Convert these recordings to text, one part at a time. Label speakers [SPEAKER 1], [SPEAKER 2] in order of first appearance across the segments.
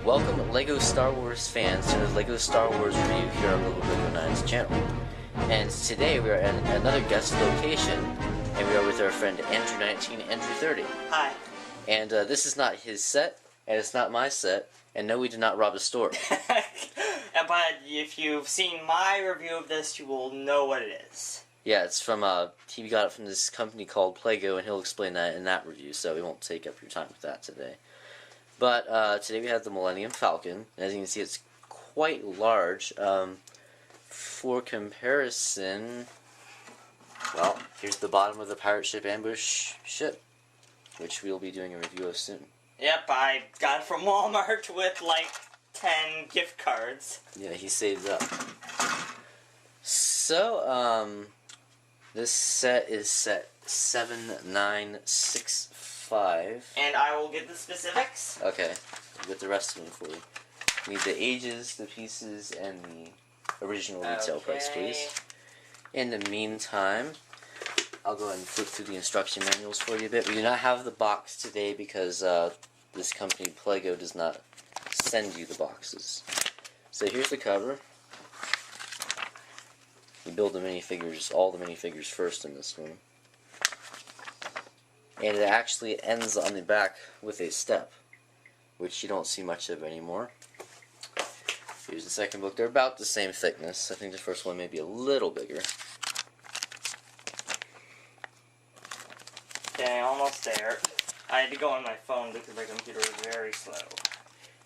[SPEAKER 1] Welcome, LEGO Star Wars fans, to the LEGO Star Wars review here on the LEGO 9's channel. And today we are at another guest location, and we are with our friend Andrew19, Andrew30.
[SPEAKER 2] Hi.
[SPEAKER 1] And this is not his set, and it's not my set, and no, we did not rob a store.
[SPEAKER 2] But if you've seen my review of this, you will know what it is.
[SPEAKER 1] Yeah, it's from, he got it from this company called Plego, and he'll explain that in that review, so we won't take up your time with that today. But today we have the Millennium Falcon. As you can see, it's quite large. For comparison, well, here's the bottom of the pirate ship ambush ship, which we'll be doing a review of soon.
[SPEAKER 2] Yep, I got it from Walmart with like 10 gift cards.
[SPEAKER 1] Yeah, he saved up. So, this set is set 7965.
[SPEAKER 2] And I will get the specifics.
[SPEAKER 1] Okay, I'll get the rest of them for you. Need the ages, the pieces, and the original retail price, please. In the meantime, I'll go ahead and flip through the instruction manuals for you a bit. We do not have the box today because this company, Plego, does not send you the boxes. So here's the cover. You build the minifigures, all the minifigures first in this one. And it actually ends on the back with a step, which you don't see much of anymore. Here's the second book. They're about the same thickness. I think the first one may be a little bigger.
[SPEAKER 2] Okay, almost there. I had to go on my phone because my computer is very slow.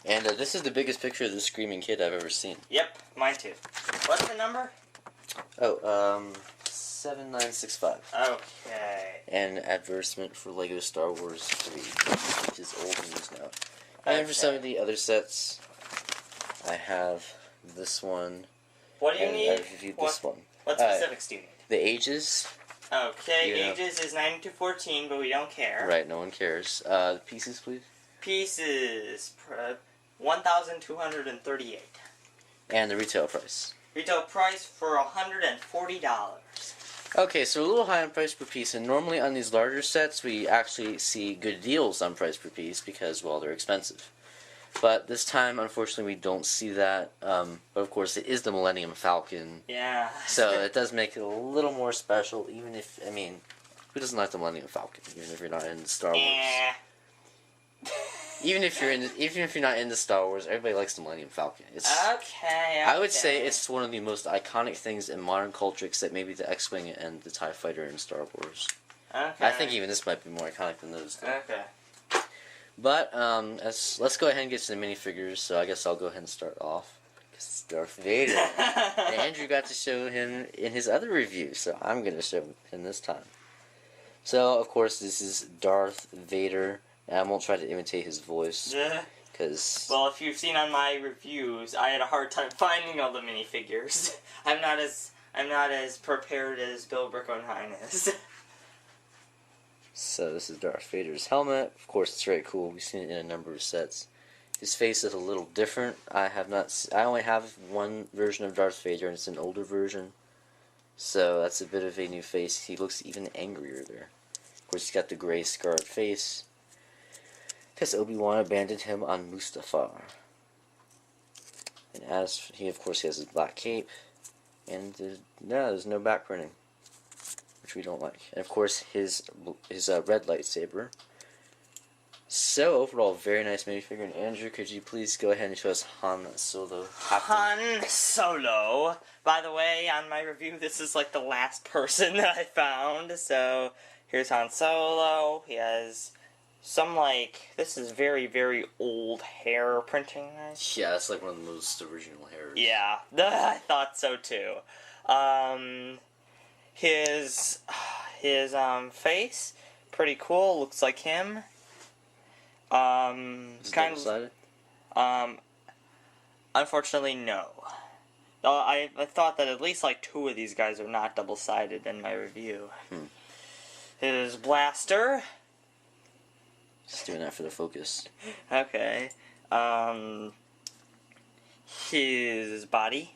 [SPEAKER 1] And this is the biggest picture of the Screaming Kid I've ever seen.
[SPEAKER 2] Yep, mine too. What's the number?
[SPEAKER 1] Oh, 7965.
[SPEAKER 2] Okay.
[SPEAKER 1] And advertisement for LEGO Star Wars 3, which is old news now. And for some of the other sets, I have this one.
[SPEAKER 2] What do you
[SPEAKER 1] and
[SPEAKER 2] need?
[SPEAKER 1] I reviewed this one.
[SPEAKER 2] What specifics do you need?
[SPEAKER 1] The ages.
[SPEAKER 2] Okay, ages is 9 to 14, but we don't care.
[SPEAKER 1] Right, no one cares. Pieces, please.
[SPEAKER 2] Pieces, 1,238.
[SPEAKER 1] And the retail price.
[SPEAKER 2] Retail price for $140.
[SPEAKER 1] Okay, so a little high on price per piece, and normally on these larger sets we actually see good deals on price per piece because, well, they're expensive. But this time, unfortunately, we don't see that. But of course, it is the Millennium Falcon.
[SPEAKER 2] Yeah.
[SPEAKER 1] So it does make it a little more special, even if, I mean, who doesn't like the Millennium Falcon, even if you're not into Star Wars? Even if you're not into Star Wars, everybody likes the Millennium Falcon. It's,
[SPEAKER 2] okay.
[SPEAKER 1] I would say it's one of the most iconic things in modern culture, except maybe the X-Wing and the TIE Fighter in Star Wars.
[SPEAKER 2] Okay.
[SPEAKER 1] I think even this might be more iconic than those two.
[SPEAKER 2] Okay.
[SPEAKER 1] But, let's go ahead and get to the minifigures, so I guess I'll go ahead and start off. Because it's Darth Vader. And Andrew got to show him in his other review, so I'm going to show him this time. So, of course, this is Darth Vader. And I won't try to imitate his voice, because...
[SPEAKER 2] Well, if you've seen on my reviews, I had a hard time finding all the minifigures. I'm not as prepared as Bill Brickleheim is.
[SPEAKER 1] So this is Darth Vader's helmet. Of course, it's very cool. We've seen it in a number of sets. His face is a little different. I only have one version of Darth Vader, and it's an older version. So that's a bit of a new face. He looks even angrier there. Of course, he's got the gray scarred face, because Obi-Wan abandoned him on Mustafar. And as he, of course, he has his black cape, and there's no back printing, which we don't like. And of course, his red lightsaber. So overall, very nice minifigure. And Andrew, could you please go ahead and show us Han Solo?
[SPEAKER 2] Han Solo. By the way, on my review, this is like the last person that I found. So here's Han Solo. He has some, like, this is very, very old hair printing.
[SPEAKER 1] Yeah, it's like one of the most original hairs.
[SPEAKER 2] Yeah, I thought so too. His face, pretty cool, looks like him.
[SPEAKER 1] Is it double-sided?
[SPEAKER 2] Unfortunately, no. I thought that at least like 2 of these guys are not double-sided in my review. His blaster.
[SPEAKER 1] Just doing that for the focus.
[SPEAKER 2] Okay. His body.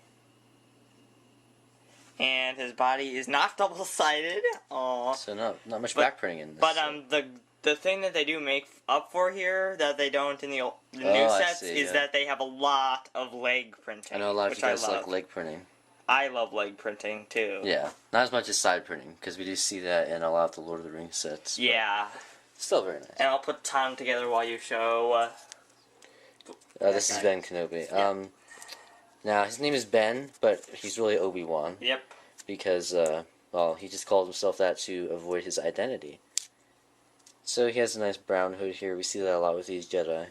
[SPEAKER 2] And his body is not double-sided. Aww.
[SPEAKER 1] So not much back printing in this.
[SPEAKER 2] But the thing that they do make up for here that they don't in the new
[SPEAKER 1] I
[SPEAKER 2] sets
[SPEAKER 1] see,
[SPEAKER 2] is
[SPEAKER 1] yeah.
[SPEAKER 2] that they have a lot of leg printing.
[SPEAKER 1] I know a lot of
[SPEAKER 2] which
[SPEAKER 1] you guys
[SPEAKER 2] I love.
[SPEAKER 1] like leg printing.
[SPEAKER 2] I love leg printing too.
[SPEAKER 1] Yeah, not as much as side printing, because we do see that in a lot of the Lord of the Rings sets.
[SPEAKER 2] Yeah.
[SPEAKER 1] Still very nice.
[SPEAKER 2] And I'll put time together while you show.
[SPEAKER 1] This is Ben Kenobi.
[SPEAKER 2] Yeah.
[SPEAKER 1] Now, his name is Ben, but he's really Obi-Wan.
[SPEAKER 2] Yep.
[SPEAKER 1] Because, well, he just called himself that to avoid his identity. So he has a nice brown hood here. We see that a lot with these Jedi.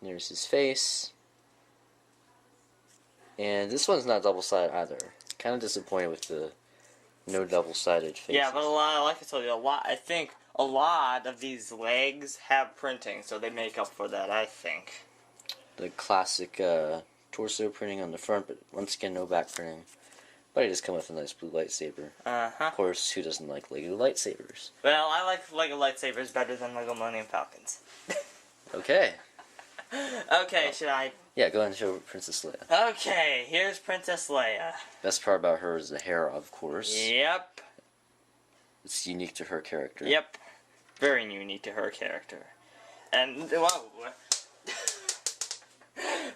[SPEAKER 1] There's his face. And this one's not double-sided either. Kind of disappointed with the no double-sided faces.
[SPEAKER 2] Yeah, but like I told you, I think a lot of these legs have printing, so they make up for that, I think.
[SPEAKER 1] The classic torso printing on the front, but once again, no back printing. But he does come with a nice blue lightsaber.
[SPEAKER 2] Uh-huh.
[SPEAKER 1] Of course, who doesn't like Lego lightsabers?
[SPEAKER 2] Well, I like Lego lightsabers better than Lego Millennium Falcons.
[SPEAKER 1] Okay.
[SPEAKER 2] Okay, should I?
[SPEAKER 1] Yeah, go ahead and show Princess Leia.
[SPEAKER 2] Okay, here's Princess Leia.
[SPEAKER 1] Best part about her is the hair, of course.
[SPEAKER 2] Yep.
[SPEAKER 1] It's unique to her character.
[SPEAKER 2] Yep. Very unique to her character. And, whoa.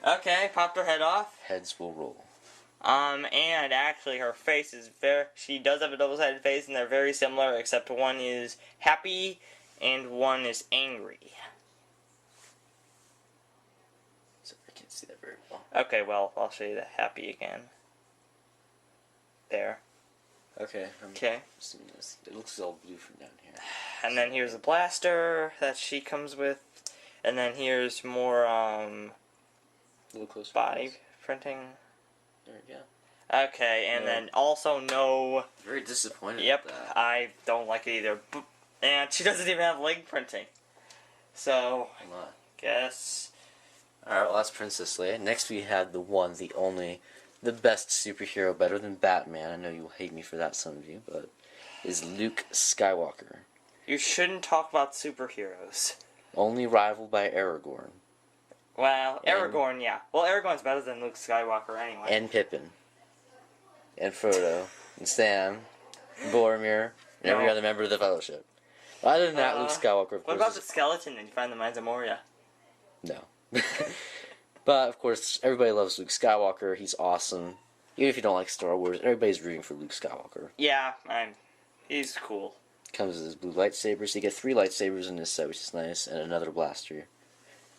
[SPEAKER 2] Okay, popped her head off.
[SPEAKER 1] Heads will roll.
[SPEAKER 2] And actually her face is she does have a double-sided face, and they're very similar, except one is happy and one is angry.
[SPEAKER 1] So I can't see that very well.
[SPEAKER 2] Okay, well, I'll show you the happy again. There.
[SPEAKER 1] Okay.
[SPEAKER 2] Okay.
[SPEAKER 1] Seeing this. It looks all blue from down here.
[SPEAKER 2] And then here's the blaster that she comes with. And then here's more,
[SPEAKER 1] A little closer.
[SPEAKER 2] body printing.
[SPEAKER 1] There we go.
[SPEAKER 2] Okay, and
[SPEAKER 1] No.
[SPEAKER 2] then also no...
[SPEAKER 1] Very disappointed
[SPEAKER 2] Yep,
[SPEAKER 1] with that.
[SPEAKER 2] I don't like it either. And she doesn't even have leg printing. So,
[SPEAKER 1] Hold on.
[SPEAKER 2] guess...
[SPEAKER 1] Alright, well that's Princess Leia. Next we have the one, the only, the best superhero, better than Batman. I know you'll hate me for that, some of you, but is Luke Skywalker.
[SPEAKER 2] You shouldn't talk about superheroes.
[SPEAKER 1] Only rivaled by Aragorn.
[SPEAKER 2] Well, Aragorn, yeah. Well, Aragorn's better than Luke Skywalker anyway.
[SPEAKER 1] And Pippin. And Frodo. And Sam. And Boromir. And every
[SPEAKER 2] No.
[SPEAKER 1] other member of the Fellowship. Other than that, Luke Skywalker, of
[SPEAKER 2] What
[SPEAKER 1] course,
[SPEAKER 2] about the
[SPEAKER 1] is...
[SPEAKER 2] skeleton and you find the Mines of Moria?
[SPEAKER 1] No. But, of course, everybody loves Luke Skywalker. He's awesome. Even if you don't like Star Wars, everybody's rooting for Luke Skywalker.
[SPEAKER 2] Yeah, he's cool.
[SPEAKER 1] Comes with his blue lightsabers. You get 3 lightsabers in this set, which is nice, and another blaster.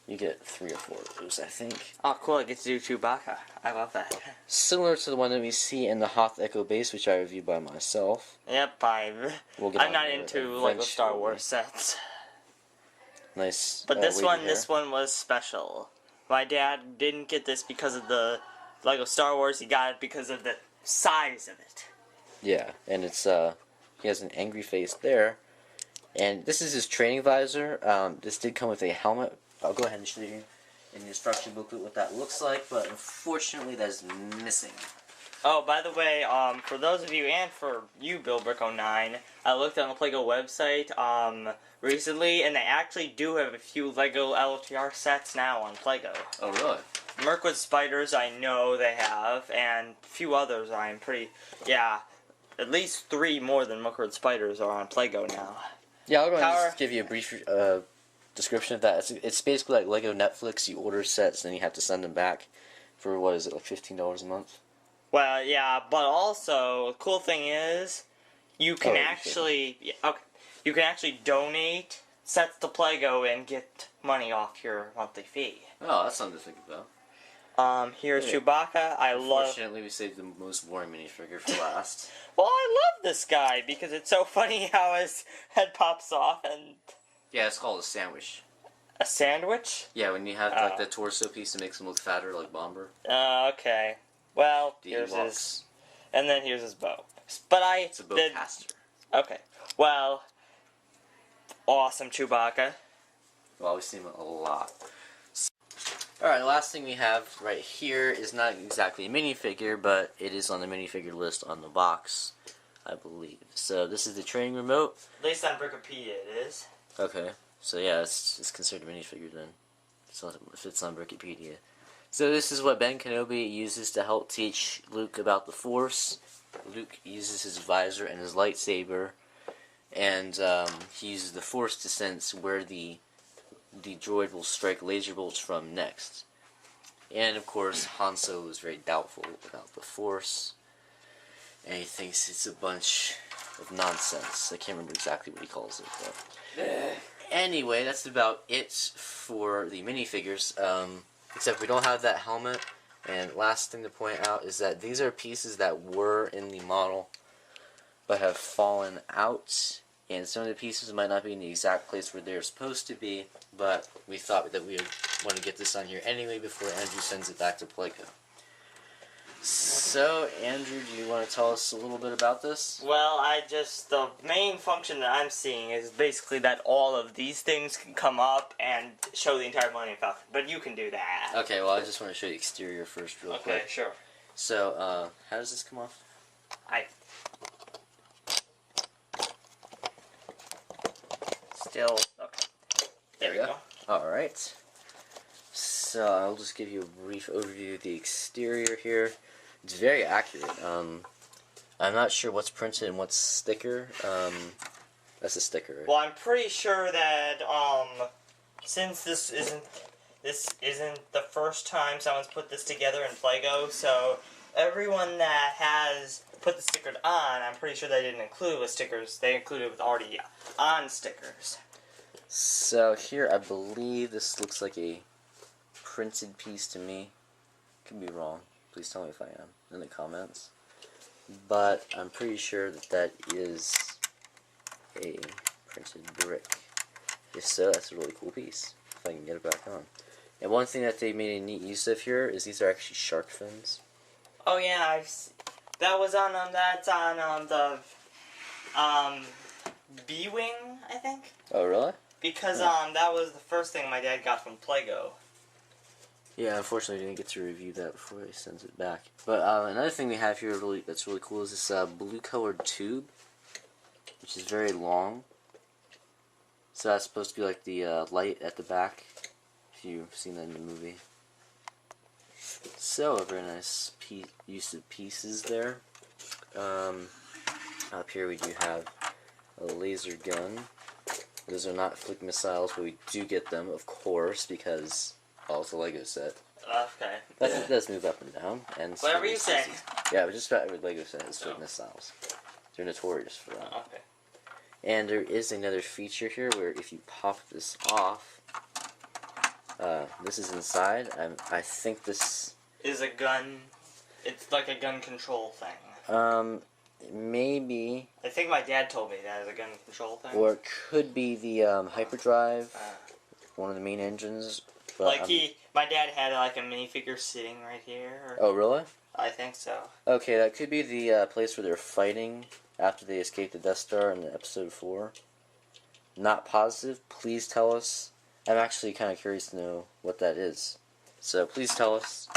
[SPEAKER 1] You get 3 or 4 of those, I think.
[SPEAKER 2] Oh, cool, I get to do Chewbacca. I love that.
[SPEAKER 1] Similar to the one that we see in the Hoth Echo base, which I reviewed by myself.
[SPEAKER 2] Yep,
[SPEAKER 1] We'll get
[SPEAKER 2] I'm
[SPEAKER 1] on
[SPEAKER 2] not
[SPEAKER 1] there
[SPEAKER 2] into Lego Star
[SPEAKER 1] eventually.
[SPEAKER 2] Wars sets.
[SPEAKER 1] Nice.
[SPEAKER 2] But this
[SPEAKER 1] wavy hair.
[SPEAKER 2] this one was special. My dad didn't get this because of the Lego Star Wars, he got it because of the size of it.
[SPEAKER 1] Yeah, and it's, he has an angry face there. And this is his training visor. This did come with a helmet. I'll go ahead and show you in the instruction booklet what that looks like, but unfortunately that is missing.
[SPEAKER 2] Oh, by the way, for those of you, and for you, Bill Brick09, I looked on the Plego website recently, and they actually do have a few Lego LTR sets now on Plego.
[SPEAKER 1] Oh, really?
[SPEAKER 2] Mirkwood Spiders, I know they have, and a few others I'm pretty... Yeah, at least 3 more than Mirkwood Spiders are on Plego now.
[SPEAKER 1] Yeah, I'll go ahead and just give you a brief description of that. It's basically like Lego Netflix. You order sets, and then you have to send them back for, what is it, like $15 a month?
[SPEAKER 2] Well, yeah, but also, the cool thing is, you can you can actually donate sets to Plego and get money off your monthly fee.
[SPEAKER 1] Oh, that's something to think about.
[SPEAKER 2] Here's
[SPEAKER 1] Yeah.
[SPEAKER 2] Chewbacca.
[SPEAKER 1] Unfortunately, we saved the most boring minifigure for last.
[SPEAKER 2] Well, I love this guy because it's so funny how his head pops off and...
[SPEAKER 1] Yeah, it's called a sandwich.
[SPEAKER 2] A sandwich?
[SPEAKER 1] Yeah, when you have like the torso piece, it makes him look fatter, like Bomber.
[SPEAKER 2] Okay. Well,
[SPEAKER 1] The
[SPEAKER 2] here's
[SPEAKER 1] Ewoks.
[SPEAKER 2] his... And then here's his bow. But
[SPEAKER 1] It's a bowcaster.
[SPEAKER 2] Okay. Well, awesome Chewbacca.
[SPEAKER 1] Well, we've seen him a lot. Alright, the last thing we have right here is not exactly a minifigure, but it is on the minifigure list on the box, I believe. So this is the training remote.
[SPEAKER 2] At least on Wikipedia it is.
[SPEAKER 1] Okay, so yeah, it's considered a minifigure then. If it's on Wikipedia. So this is what Ben Kenobi uses to help teach Luke about the Force. Luke uses his visor and his lightsaber. and he uses the Force to sense where the droid will strike laser bolts from next. And of course, Han Solo is very doubtful about the Force, and he thinks it's a bunch of nonsense. I can't remember exactly what he calls it, but anyway, that's about it for the minifigures. Except we don't have that helmet. And last thing to point out is that these are pieces that were in the model, but have fallen out. And some of the pieces might not be in the exact place where they're supposed to be, but we thought that we would want to get this on here anyway before Andrew sends it back to Plego. So, Andrew, do you want to tell us a little bit about this?
[SPEAKER 2] Well, the main function that I'm seeing is basically that all of these things can come up and show the entire Millennium Falcon, but you can do that.
[SPEAKER 1] Okay, well, I just want to show you the exterior first real quick.
[SPEAKER 2] Okay, sure.
[SPEAKER 1] So, how does this come off?
[SPEAKER 2] Okay. There we go.
[SPEAKER 1] Alright. So, I'll just give you a brief overview of the exterior here. It's very accurate. I'm not sure what's printed and what's sticker. That's a sticker, right?
[SPEAKER 2] Well, I'm pretty sure that, since this isn't the first time someone's put this together in Plego, so everyone that has put the stickers on, I'm pretty sure they didn't include with stickers. They included with already on stickers.
[SPEAKER 1] So here, I believe this looks like a printed piece to me. Could be wrong. Please tell me if I am in the comments. But I'm pretty sure that that is a printed brick. If so, that's a really cool piece. If I can get it back on. And one thing that they made a neat use of here is these are actually shark fins.
[SPEAKER 2] Oh yeah, that was on that's on the B-Wing, I think.
[SPEAKER 1] Oh really?
[SPEAKER 2] Because that was the first thing my dad got from Plego.
[SPEAKER 1] Yeah, unfortunately, I didn't get to review that before he sends it back. But another thing we have here that's really cool is this blue-colored tube, which is very long. So that's supposed to be like the light at the back, if you've seen that in the movie. So a very nice use of pieces there. Up here we do have a laser gun. Those are not flick missiles, but we do get them, of course, because it's a Lego set.
[SPEAKER 2] Okay.
[SPEAKER 1] But it does move up and down. And
[SPEAKER 2] whatever you say.
[SPEAKER 1] Yeah, but just about every Lego set has flick missiles. They're notorious for that.
[SPEAKER 2] Okay.
[SPEAKER 1] And there is another feature here where if you pop this off, this is inside. I think this
[SPEAKER 2] is a gun. It's like a gun control thing.
[SPEAKER 1] Maybe.
[SPEAKER 2] I think my dad told me that is a gun control thing.
[SPEAKER 1] Or it could be the hyperdrive, one of the main engines. But,
[SPEAKER 2] like my dad had like a minifigure sitting right here.
[SPEAKER 1] Oh really?
[SPEAKER 2] I think so.
[SPEAKER 1] Okay, that could be the place where they're fighting after they escape the Death Star in episode 4. Not positive. Please tell us. I'm actually kind of curious to know what that is. So please tell us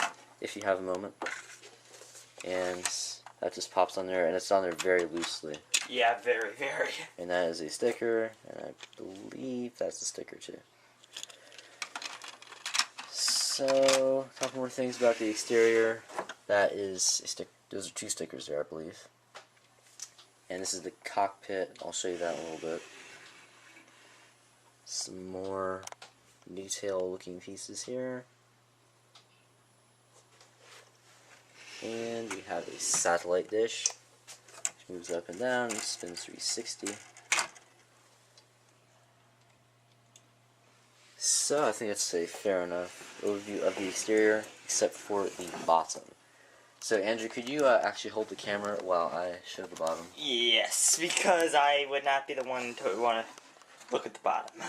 [SPEAKER 1] if you have a moment. And that just pops on there, and it's on there very loosely.
[SPEAKER 2] Yeah, very, very.
[SPEAKER 1] And that is a sticker, and I believe that's a sticker too. So, a couple more things about the exterior. That is a those are 2 stickers there, I believe. And this is the cockpit. I'll show you that in a little bit. Some more detail-looking pieces here. And we have a satellite dish, which moves up and down and spins 360. So I think that's a fair enough overview of the exterior, except for the bottom. So Andrew, could you actually hold the camera while I show the bottom?
[SPEAKER 2] Yes, because I would not be the one to want to look at the bottom.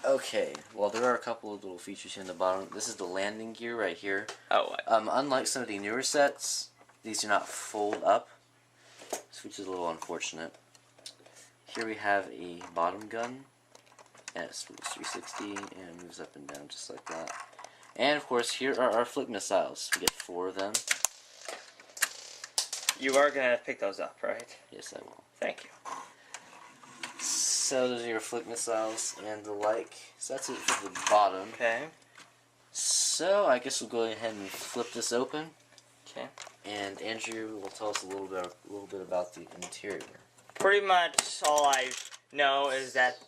[SPEAKER 1] Okay, well there are a couple of little features here in the bottom. This is the landing gear right here.
[SPEAKER 2] Oh, what?
[SPEAKER 1] Unlike some of the newer sets, these do not fold up, which is a little unfortunate. Here we have a bottom gun, and it spins 360 and moves up and down just like that. And of course, here are our flick missiles. We get 4 of them.
[SPEAKER 2] You are going to pick those up, right?
[SPEAKER 1] Yes, I will.
[SPEAKER 2] Thank you.
[SPEAKER 1] So those are your flick missiles and the like. So that's it for the bottom.
[SPEAKER 2] Okay.
[SPEAKER 1] So I guess we'll go ahead and flip this open.
[SPEAKER 2] Okay.
[SPEAKER 1] And Andrew will tell us a little bit about the interior.
[SPEAKER 2] Pretty much all I've know is that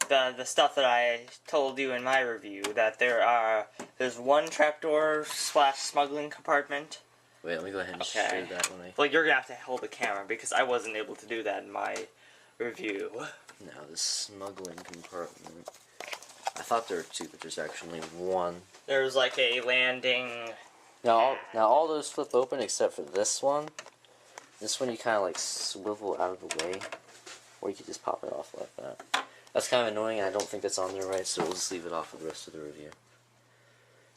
[SPEAKER 2] the stuff that I told you in my review, that there's one trapdoor / smuggling compartment.
[SPEAKER 1] Wait, let me go ahead and show that one.
[SPEAKER 2] Well, you're gonna have to hold the camera because I wasn't able to do that in my review.
[SPEAKER 1] Now, the smuggling compartment. I thought there were two, but there's actually one.
[SPEAKER 2] There's like a landing.
[SPEAKER 1] Now all those flip open except for this one. This one you kind of like swivel out of the way, or you could just pop it off like that. That's kind of annoying, and I don't think that's on there right, so we'll just leave it off for the rest of the review.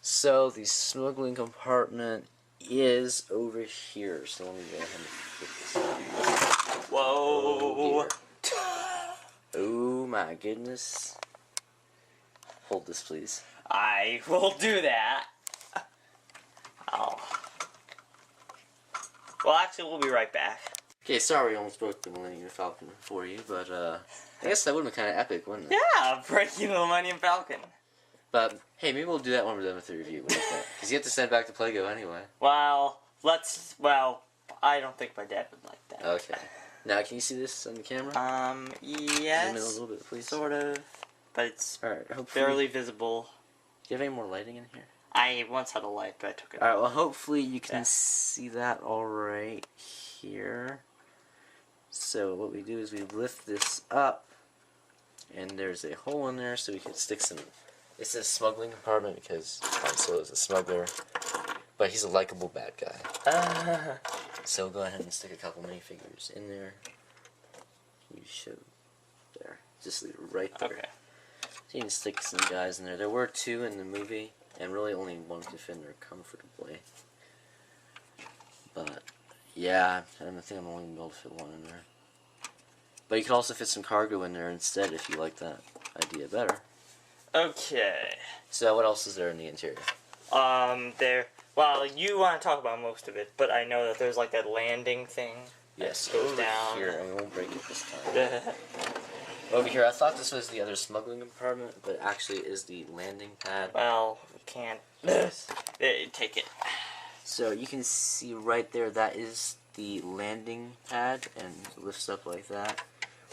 [SPEAKER 1] So the smuggling compartment is over here. So let me go ahead and flip this out.
[SPEAKER 2] Whoa!
[SPEAKER 1] Oh my goodness. Hold this, please.
[SPEAKER 2] I will do that. Oh. Well, actually, we'll be right back.
[SPEAKER 1] Okay, sorry, I almost broke the Millennium Falcon for you, but I guess that would have been kind of epic, wouldn't it?
[SPEAKER 2] Yeah, breaking the Millennium Falcon.
[SPEAKER 1] But hey, maybe we'll do that when we're done with the review. What do you think? Because you have to send it back to Play-Go anyway.
[SPEAKER 2] Well, I don't think my dad would like that.
[SPEAKER 1] Okay. Now, can you see this on the camera?
[SPEAKER 2] Yes.
[SPEAKER 1] Zoom in a little bit, please.
[SPEAKER 2] Sort of, but it's
[SPEAKER 1] Alright,
[SPEAKER 2] barely visible.
[SPEAKER 1] Do you have any more lighting in here?
[SPEAKER 2] I once had a light, but I took it.
[SPEAKER 1] Alright, well, hopefully you can see that all right here. So what we do is we lift this up, and there's a hole in there, so we can stick some. It says smuggling compartment because Han Solo is a smuggler, but he's a likable bad guy. So go ahead and stick a couple minifigures in there. You should there. Just leave it right there.
[SPEAKER 2] Okay.
[SPEAKER 1] So you can stick some guys in there. There were two in the movie, and really only one could fit in there comfortably. But yeah, I think I'm only going to be able to fit one in there. But you could also fit some cargo in there instead if you like that idea better.
[SPEAKER 2] Okay.
[SPEAKER 1] So what else is there in the interior?
[SPEAKER 2] Well, you want to talk about most of it, but I know that there's like that landing thing.
[SPEAKER 1] Yes,
[SPEAKER 2] that goes
[SPEAKER 1] over
[SPEAKER 2] down.
[SPEAKER 1] here, and we won't break it this time. Over here, I thought this was the other smuggling compartment, but actually it is the landing pad.
[SPEAKER 2] Well, we can't take it.
[SPEAKER 1] So you can see right there, that is the landing pad, and it lifts up like that.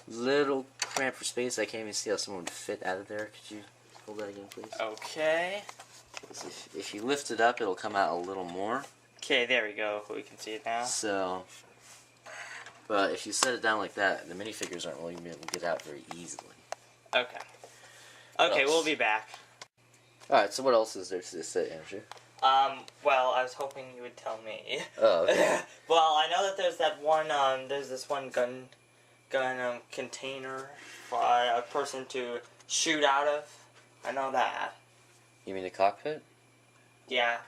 [SPEAKER 1] Little cramped for space. I can't even see how someone would fit out of there. Could you hold that again, please?
[SPEAKER 2] Okay.
[SPEAKER 1] If you lift it up, it'll come out a little more.
[SPEAKER 2] Okay, there we go. We can see it now.
[SPEAKER 1] So, but if you set it down like that, the minifigures aren't really going to be able to get out very easily.
[SPEAKER 2] Okay. Okay, we'll be back.
[SPEAKER 1] Alright, so what else is there to say, Andrew?
[SPEAKER 2] Well, I was hoping you would tell me.
[SPEAKER 1] Oh, okay.
[SPEAKER 2] Well, I know that there's that one, there's this one gun container for a person to shoot out of. I know that.
[SPEAKER 1] You mean the cockpit?
[SPEAKER 2] Yeah.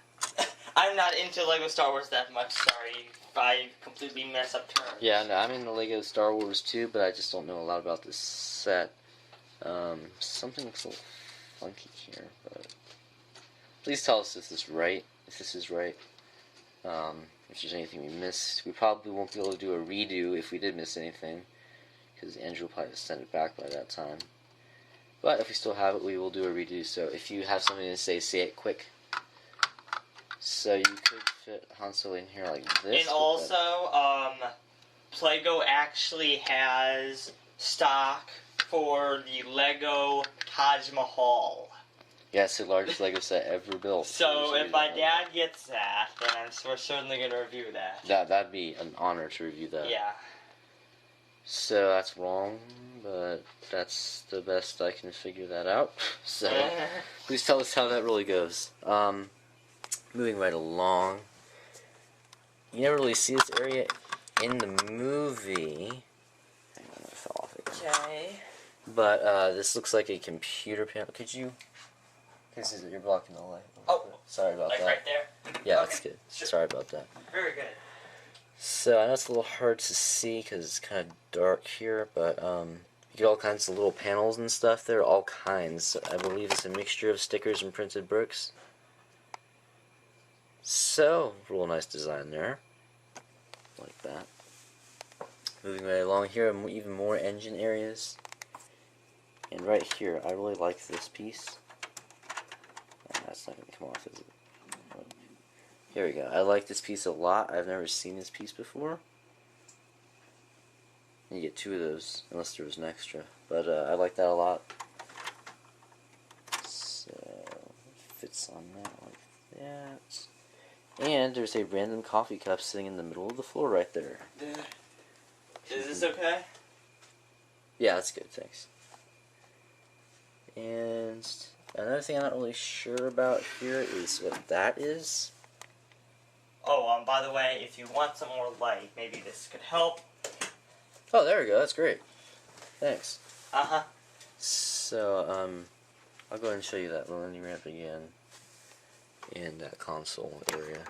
[SPEAKER 2] I'm not into Lego Star Wars that much, sorry. I completely mess up terms.
[SPEAKER 1] Yeah, no, I'm in the Lego Star Wars too, but I just don't know a lot about this set. Something looks a little funky here, but please tell us if this is right. If there's anything we missed. We probably won't be able to do a redo if we did miss anything, because Andrew will probably send it back by that time. But if we still have it, we will do a redo. So if you have something to say it quick. So you could fit Han Solo in here like this.
[SPEAKER 2] And also, Play-Go actually has stock for the Lego Taj Mahal.
[SPEAKER 1] Yeah, it's the largest Lego set ever built.
[SPEAKER 2] So if my dad gets that, then we're certainly going to review that.
[SPEAKER 1] That'd be an honor to review that.
[SPEAKER 2] Yeah.
[SPEAKER 1] So that's wrong, but that's the best I can figure that out. So please tell us how that really goes. Moving right along. You never really see this area in the movie. Hang on, I fell off again.
[SPEAKER 2] Okay.
[SPEAKER 1] But this looks like a computer panel. Could you? Because you're blocking the light.
[SPEAKER 2] Oh,
[SPEAKER 1] sorry about that.
[SPEAKER 2] Like right there?
[SPEAKER 1] Yeah,
[SPEAKER 2] Okay.
[SPEAKER 1] that's good.
[SPEAKER 2] Sure.
[SPEAKER 1] Sorry about that.
[SPEAKER 2] Very good.
[SPEAKER 1] So I know it's a little hard to see because it's kind of dark here, but you get all kinds of little panels and stuff there, all kinds. I believe it's a mixture of stickers and printed bricks. So, real nice design there. Like that. Moving right along here, even more engine areas. And right here, I really like this piece. And that's not going to come off, is it? Here we go. I like this piece a lot. I've never seen this piece before. And you get 2 of those, unless there was an extra. But I like that a lot. So, fits on that like that. And there's a random coffee cup sitting in the middle of the floor right there.
[SPEAKER 2] Is this okay?
[SPEAKER 1] Yeah, that's good, thanks. And another thing I'm not really sure about here is what that is.
[SPEAKER 2] Oh, by the way, if you want some more light, maybe this could help.
[SPEAKER 1] Oh, there we go. That's great. Thanks.
[SPEAKER 2] Uh-huh.
[SPEAKER 1] So, I'll go ahead and show you that Millennium ramp again in that console area.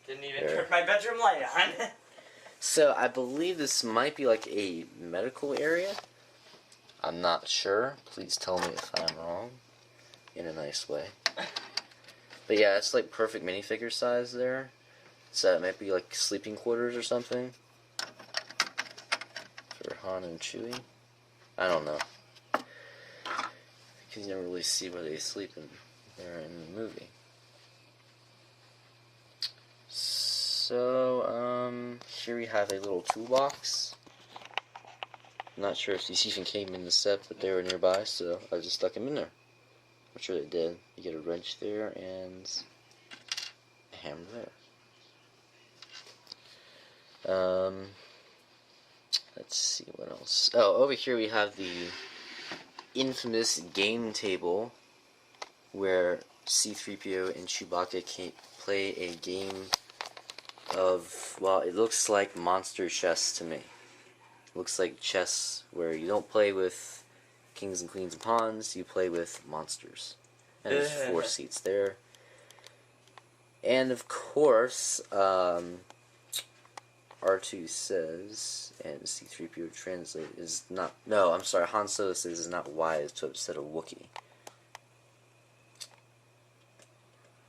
[SPEAKER 2] Didn't even turn my bedroom light on.
[SPEAKER 1] So, I believe this might be like a medical area. I'm not sure. Please tell me if I'm wrong. In a nice way. But yeah, it's like perfect minifigure size there. So it might be like sleeping quarters or something. For Han and Chewie. I don't know. Because you never really see where they sleep in the movie. So, here we have a little toolbox. I'm not sure if these even came in the set, but they were nearby, so I just stuck them in there. I'm sure they did. You get a wrench there and a hammer there. Let's see what else. Oh, over here we have the infamous game table where C-3PO and Chewbacca can play a game of, well, it looks like monster chess to me. Looks like chess where you don't play with kings and queens and pawns, you play with monsters. And there's 4 seats there. And of course, R2 says, and C-3PO translate is not, no, I'm sorry, Han Solo says it's not wise to upset a Wookiee.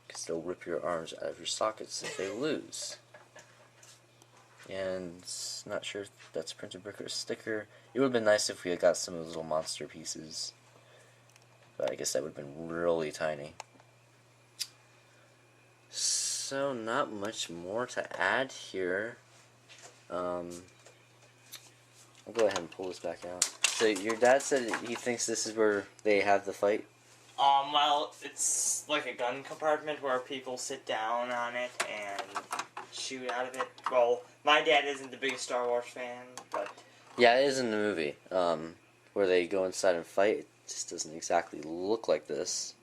[SPEAKER 1] Because they'll rip your arms out of your sockets if they lose. And not sure if that's a printed brick or a sticker. It would have been nice if we had got some of those little monster pieces. But I guess that would have been really tiny. So, not much more to add here. I'll go ahead and pull this back out. So, your dad said he thinks this is where they have the fight?
[SPEAKER 2] Well, it's like a gun compartment where people sit down on it and shoot out of it. Well, my dad isn't the biggest Star Wars fan, but...
[SPEAKER 1] Yeah, it is in the movie, where they go inside and fight. It just doesn't exactly look like this.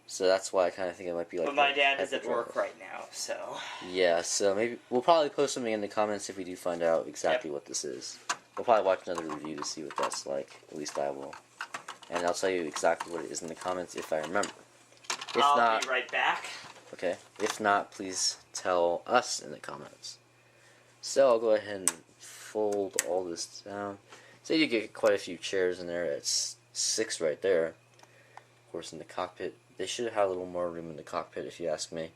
[SPEAKER 1] So that's why I kind of think it might be like...
[SPEAKER 2] But my dad is at work right now, so...
[SPEAKER 1] Yeah, so maybe... We'll probably post something in the comments if we do find out exactly what this is. We'll probably watch another review to see what that's like. At least I will. And I'll tell you exactly what it is in the comments if I remember. If
[SPEAKER 2] I'll be right back.
[SPEAKER 1] Okay. If not, please tell us in the comments. So I'll go ahead and fold all this down. So you get quite a few chairs in there. It's 6 right there. Of course, in the cockpit. They should have a little more room in the cockpit, if you ask me.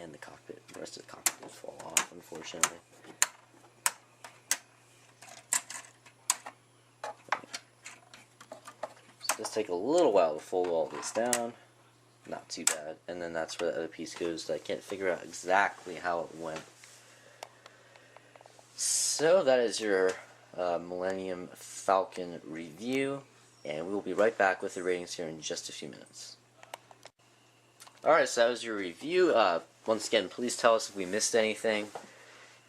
[SPEAKER 1] And the cockpit. The rest of the cockpit will fall off, unfortunately. This take a little while to fold all this down. Not too bad. And then that's where the other piece goes. I can't figure out exactly how it went. So that is your Millennium Falcon review. And we will be right back with the ratings here in just a few minutes. Alright, so that was your review. Once again, please tell us if we missed anything.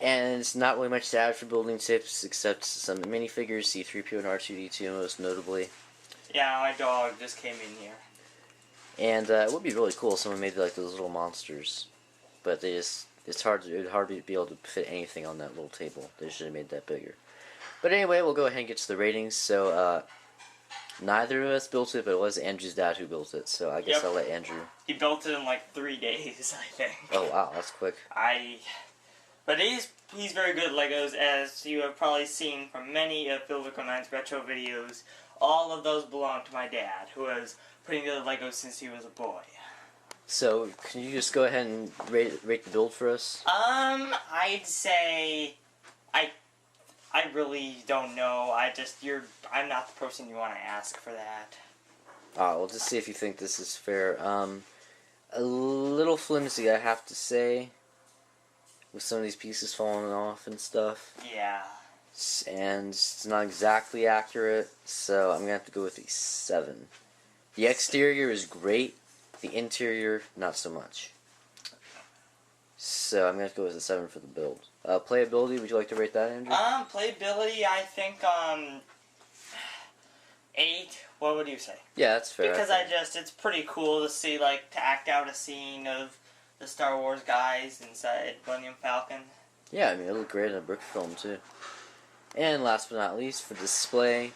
[SPEAKER 1] And it's not really much to add for building tips, except some minifigures, C-3PO and R2-D2 most notably.
[SPEAKER 2] Yeah, my dog just came in here.
[SPEAKER 1] And it would be really cool if someone made like those little monsters. But they just, it would hard to be able to fit anything on that little table. They should have made that bigger. But anyway, we'll go ahead and get to the ratings. So, neither of us built it, but it was Andrew's dad who built it. So I guess I'll let Andrew.
[SPEAKER 2] He built it in like 3 days, I think.
[SPEAKER 1] Oh wow, that's quick.
[SPEAKER 2] But he's very good at Legos, as you have probably seen from many of Philvico9's retro videos. All of those belong to my dad, who has putting together Legos since he was a boy.
[SPEAKER 1] So, can you just go ahead and rate the build for us?
[SPEAKER 2] I'd say, I really don't know. I'm not the person you want to ask for that.
[SPEAKER 1] We'll just see if you think this is fair. A little flimsy, I have to say. with some of these pieces falling off and stuff.
[SPEAKER 2] Yeah.
[SPEAKER 1] And it's not exactly accurate, so I'm gonna have to go with a 7. The exterior is great, the interior not so much. So I'm gonna have to go with a 7 for the build. Playability, would you like to rate that, Andrew?
[SPEAKER 2] Playability, I think 8. What would you say?
[SPEAKER 1] Yeah, that's fair.
[SPEAKER 2] Because it's pretty cool to see, like, to act out a scene of the Star Wars guys inside Millennium Falcon.
[SPEAKER 1] Yeah, I mean, it looked great in a brick film, too. And last but not least, for display,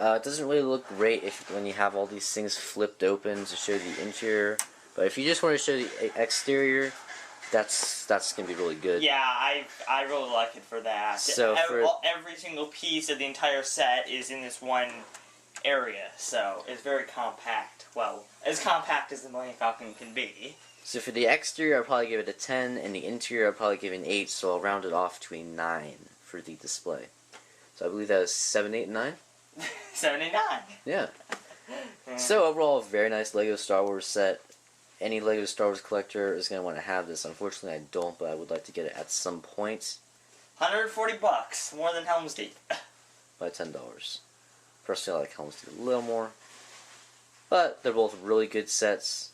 [SPEAKER 1] it doesn't really look great when you have all these things flipped open to show the interior. But if you just want to show the exterior, that's going to be really good.
[SPEAKER 2] Yeah, I really like it for that.
[SPEAKER 1] So
[SPEAKER 2] every single piece of the entire set is in this one area, so it's very compact. Well, as compact as the Millennium Falcon can be.
[SPEAKER 1] So for the exterior, I'll probably give it a 10, and the interior, I'll probably give it an 8, so I'll round it off to a 9 for the display. So I believe that was 7, 8, and 9?
[SPEAKER 2] 79.
[SPEAKER 1] Yeah. So overall, a very nice Lego Star Wars set. Any Lego Star Wars collector is going to want to have this. Unfortunately, I don't, but I would like to get it at some point.
[SPEAKER 2] $140, more than Helm's Deep.
[SPEAKER 1] By $10. Personally, I like Helm's Deep a little more. But they're both really good sets.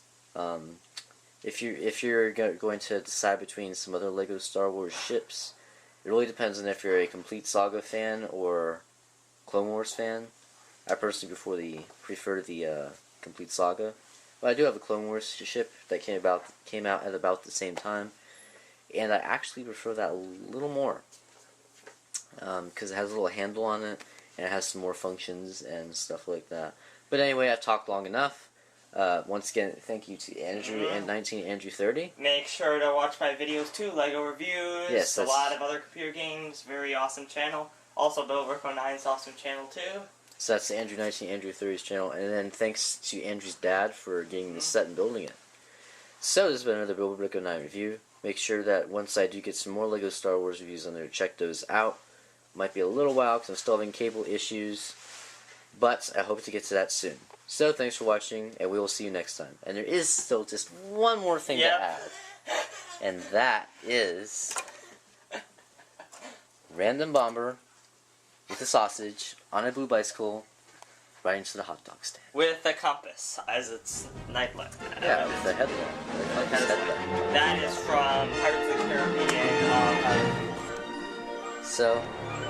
[SPEAKER 1] If you're going to decide between some other Lego Star Wars ships, it really depends on if you're a Complete Saga fan or Clone Wars fan. I personally prefer the Complete Saga, but I do have a Clone Wars ship that came out at about the same time, and I actually prefer that a little more because it has a little handle on it and it has some more functions and stuff like that. But anyway, I've talked long enough. Once again, thank you to Andrew and 19Andrew30.
[SPEAKER 2] Make sure to watch my videos too, Lego reviews,
[SPEAKER 1] yes,
[SPEAKER 2] a lot of other computer games, very awesome channel. Also, Bill Rico 9's awesome channel too.
[SPEAKER 1] So that's Andrew 19Andrew30's channel, and then thanks to Andrew's dad for getting the set and building it. So this has been another Bill Rico 9 review. Make sure that once I do get some more Lego Star Wars reviews on there, check those out. Might be a little while because I'm still having cable issues, but I hope to get to that soon. So thanks for watching, and we will see you next time. And there is still just one more thing to add, and that is Random Bomber with a sausage on a blue bicycle right into the hot dog stand.
[SPEAKER 2] With a compass, as it's nightlight.
[SPEAKER 1] Yeah, with the headlamp. Like his headlamp.
[SPEAKER 2] That is from Pirates of the Caribbean.
[SPEAKER 1] So,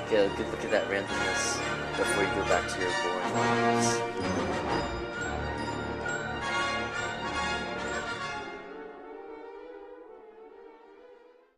[SPEAKER 1] get a good look at that randomness before you go back to your boring lives.